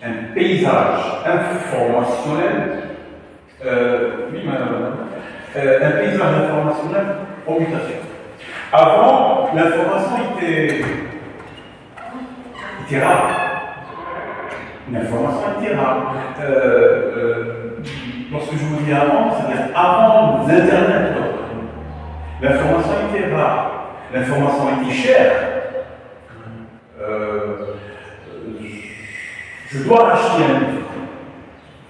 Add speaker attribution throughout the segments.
Speaker 1: un paysage informationnel, oui madame, un paysage informationnel en mutation. Avant, l'information était rare. L'information était rare. Lorsque je vous dis avant, c'est-à-dire avant l'Internet, l'information était rare. L'information était chère. Je dois acheter un livre.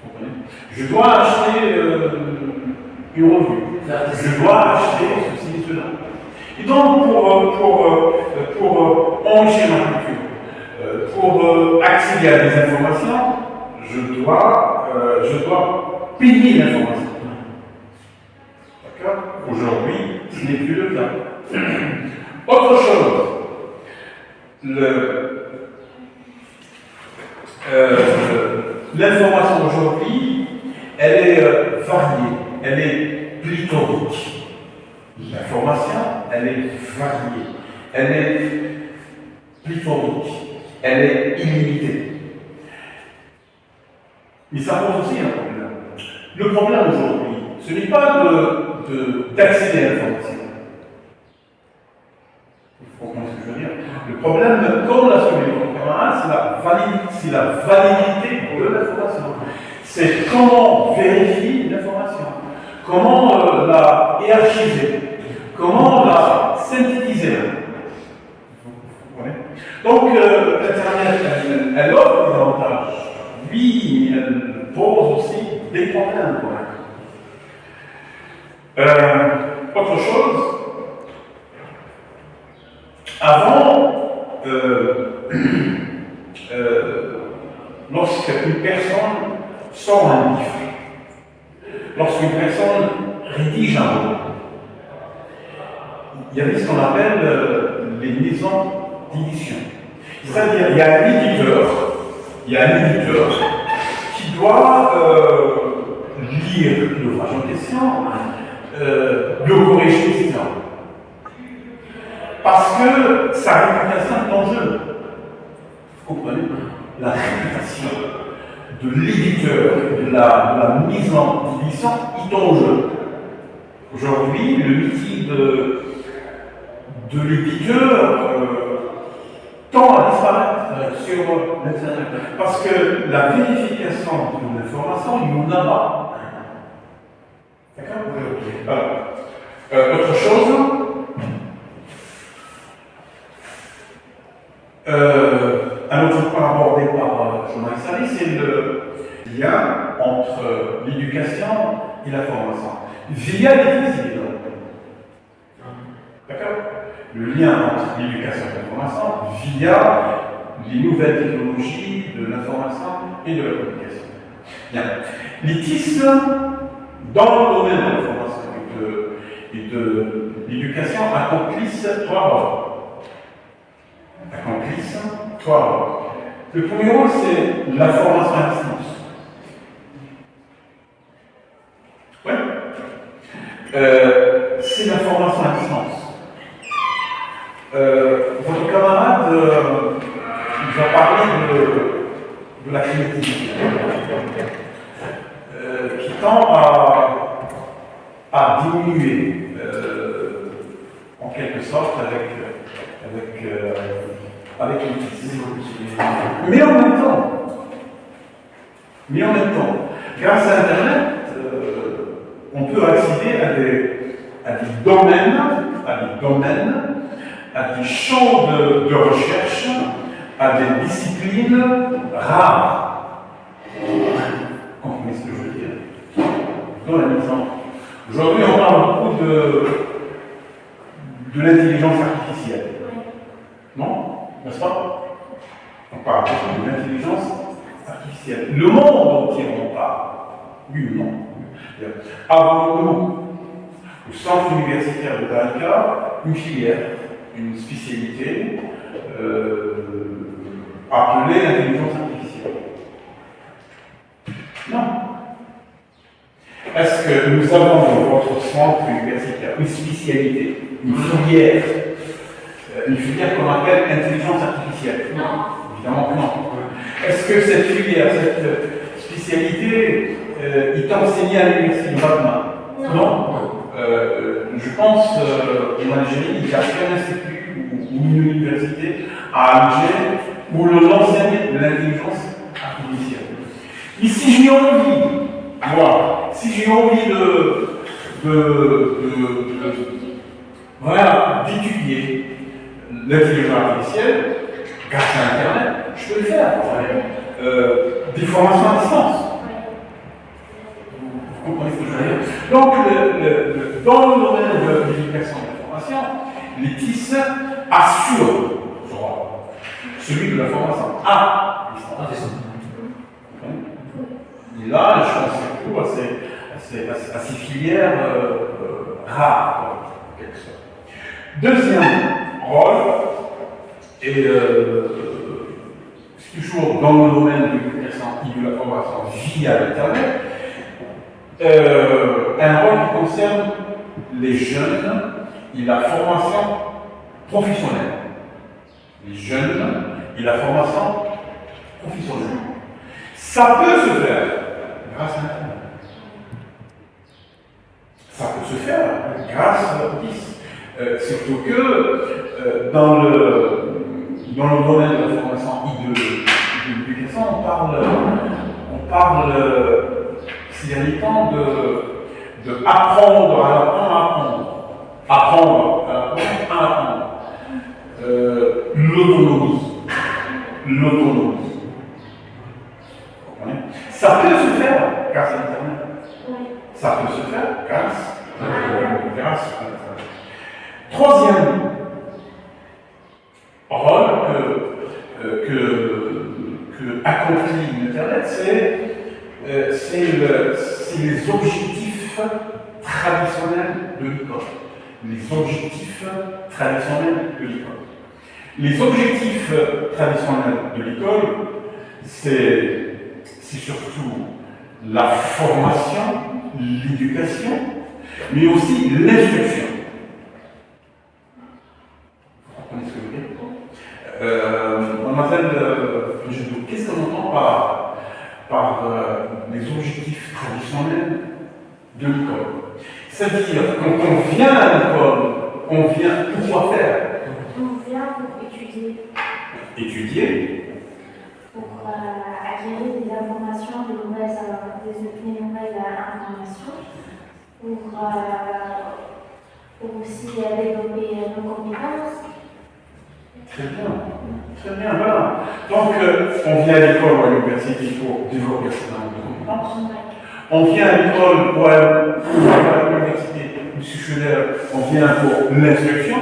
Speaker 1: Vous comprenez? Je dois acheter une revue. Je dois acheter ceci et cela. Et donc, pour enrichir ma culture, pour accéder à des informations, je dois payer l'information. D'accord? Aujourd'hui, ce n'est plus le cas. Autre chose, l'information aujourd'hui, elle est variée, elle est pléthorique. L'information, elle est variée, elle est pléthorique, elle est illimitée. Mais ça pose aussi un problème. Le problème aujourd'hui, ce n'est pas d'accéder à l'information. Vous comprenez ce que je veux dire? Le problème, comme l'a souligné mon camarade, c'est la validité de l'information. C'est comment vérifier l'information, comment la hiérarchiser, comment la synthétiser. Vous comprenez? Donc, Internet, elle offre des avantages. Oui, mais elle pose aussi des problèmes. Autre chose, avant, lorsqu'une personne sort un livre, lorsqu'une personne rédige un roman, il y avait ce qu'on appelle les maisons d'édition. C'est-à-dire, il y a un éditeur qui doit lire l'ouvrage en question, le corriger, etc. Parce que sa réputation est en jeu. Vous comprenez? La réputation de l'éditeur, de la mise en édition est en jeu. Aujourd'hui, le métier de l'éditeur tend à disparaître sur l'Internet. Parce que la vérification de l'information, il n'y en a pas. D'accord? Autre chose, un autre point abordé par Jean-Marc Sali, c'est le lien entre l'éducation et la formation. Via les visibles. D'accord? Le lien entre l'éducation et la formation via les nouvelles technologies de l'information et de la communication. Bien. Les TIS, dans le domaine de la formation et de l'éducation, accomplissent trois rôles. Le premier rôle, c'est la formation à distance. Oui. C'est la formation à distance. Votre camarade nous a parlé de la créativité qui tend à diminuer en quelque sorte avec l'outil. Mais en même temps, grâce à Internet, on peut accéder à des domaines, à des champs de recherche, à des disciplines rares. Vous comprenez ce que je veux dire? Je donne un exemple. Aujourd'hui, on parle beaucoup de l'intelligence artificielle. Non? N'est-ce pas? On parle beaucoup de l'intelligence artificielle. Le monde entier en parle. Oui ou non? Avons-nous, au centre universitaire de Dakar, une filière, une spécialité appelée l'intelligence artificielle? Non. Est-ce que nous avons dans votre centre universitaire une spécialité, une filière qu'on appelle intelligence artificielle?
Speaker 2: Non.
Speaker 1: Évidemment que non. Est-ce que cette filière, cette spécialité, est enseignée à l'université de Batma? Non. Je pense en Algérie, il y a un institut ou une université à Alger où l'on enseigne l'intelligence artificielle. Et si j'ai envie, moi, si j'ai envie voilà, d'étudier l'intelligence artificielle, grâce à Internet, je peux le faire. Des formations à distance. Vous comprenez ce que je veux dire? Donc, dans le domaine de l'éducation et de la formation, les TIS assurent ce rôle, celui de la formation à distance. Et là, je pense à ces filières rares, en quelque sorte. Deuxième rôle, et c'est toujours dans le domaine de l'éducation et de la formation via Internet, un rôle qui concerne les jeunes et la formation professionnelle. Les jeunes et la formation professionnelle. Ça peut se faire grâce à Internet. Ça peut se faire grâce à la police. Surtout que dans le domaine de la formation et de l'éducation, on parle ces derniers temps de apprendre à apprendre. Apprendre à apprendre. L'autonomie. Ça peut se faire grâce à Internet. Ça peut se faire grâce à Internet. Troisième rôle que accomplit Internet, c'est les objectifs traditionnels de l'école. Les objectifs traditionnels de l'école. Les objectifs traditionnels de l'école, c'est surtout la formation, l'éducation, mais aussi l'instruction. Vous comprenez ce que je veux dire? Mademoiselle, qu'est-ce qu'on entend par les objectifs traditionnels de l'école? C'est-à-dire, quand on vient à l'école, on vient pour quoi faire?
Speaker 2: On vient pour étudier.
Speaker 1: Étudier?
Speaker 2: Pour acquérir des informations, des nouvelles informations, pour aussi développer nos compétences.
Speaker 1: Très bien, voilà. Donc, on vient à l'école ou à l'université pour développer un certain nombre de compétences. On vient à l'école ou à l'université institutionnelle, on vient pour l'instruction.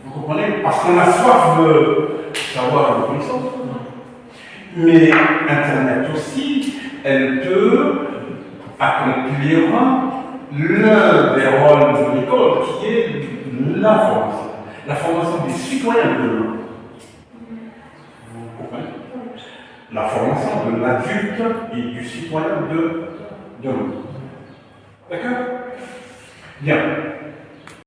Speaker 1: Vous comprenez? Parce qu'on a soif de savoir de connaissances. Mais Internet aussi, elle peut accomplir l'un des rôles de l'école qui est la formation des citoyens de demain. Vous comprenez? La formation de l'adulte et du citoyen de demain. D'accord? Bien.